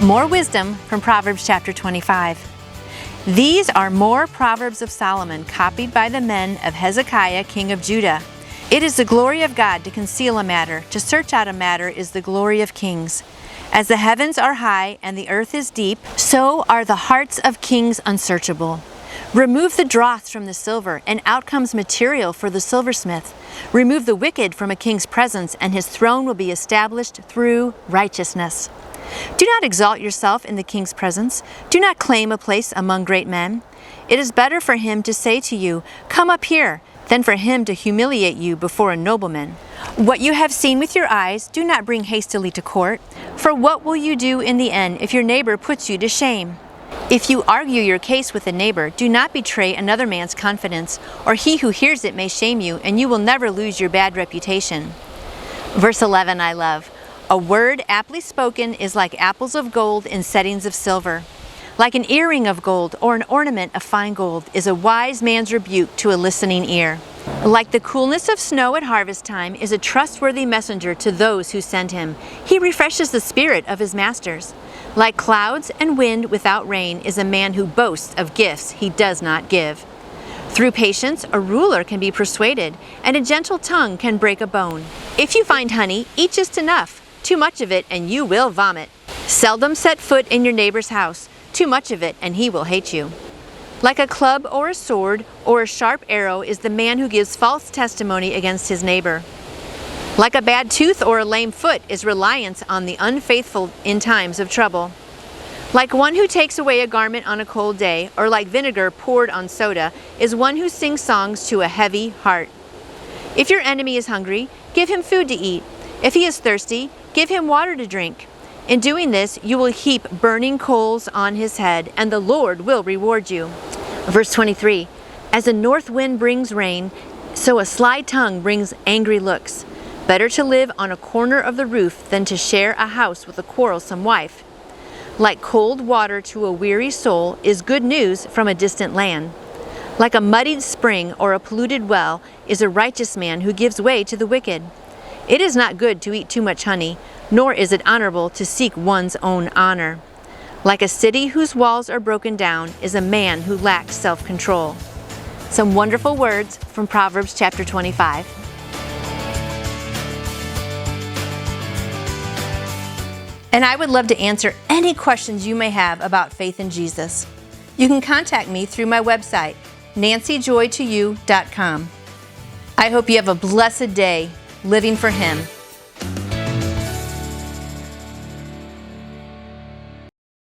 More wisdom from Proverbs chapter 25. These are more Proverbs of Solomon, copied by the men of Hezekiah, king of Judah. It is the glory of God to conceal a matter. To search out a matter is the glory of kings. As the heavens are high and the earth is deep, so are the hearts of kings unsearchable. Remove the dross from the silver, and out comes material for the silversmith. Remove the wicked from a king's presence, and his throne will be established through righteousness. Do not exalt yourself in the king's presence. Do not claim a place among great men. It is better for him to say to you, "Come up here," than for him to humiliate you before a nobleman. What you have seen with your eyes, do not bring hastily to court. For what will you do in the end if your neighbor puts you to shame? If you argue your case with a neighbor, do not betray another man's confidence, or he who hears it may shame you, and you will never lose your bad reputation. Verse 11 I love. A word aptly spoken is like apples of gold in settings of silver. Like an earring of gold or an ornament of fine gold is a wise man's rebuke to a listening ear. Like the coolness of snow at harvest time is a trustworthy messenger to those who send him. He refreshes the spirit of his masters. Like clouds and wind without rain is a man who boasts of gifts he does not give. Through patience, a ruler can be persuaded, and a gentle tongue can break a bone. If you find honey, eat just enough. Too much of it, and you will vomit. Seldom set foot in your neighbor's house. Too much of it, and he will hate you. Like a club or a sword or a sharp arrow is the man who gives false testimony against his neighbor. Like a bad tooth or a lame foot is reliance on the unfaithful in times of trouble. Like one who takes away a garment on a cold day, or like vinegar poured on soda, is one who sings songs to a heavy heart. If your enemy is hungry, give him food to eat. If he is thirsty, give him water to drink. In doing this, you will heap burning coals on his head, and the Lord will reward you. Verse 23, as a north wind brings rain, so a sly tongue brings angry looks. Better to live on a corner of the roof than to share a house with a quarrelsome wife. Like cold water to a weary soul is good news from a distant land. Like a muddied spring or a polluted well is a righteous man who gives way to the wicked. It is not good to eat too much honey, nor is it honorable to seek one's own honor. Like a city whose walls are broken down is a man who lacks self-control. Some wonderful words from Proverbs chapter 25. And I would love to answer any questions you may have about faith in Jesus. You can contact me through my website, nancyjoytoyou.com. I hope you have a blessed day living for Him.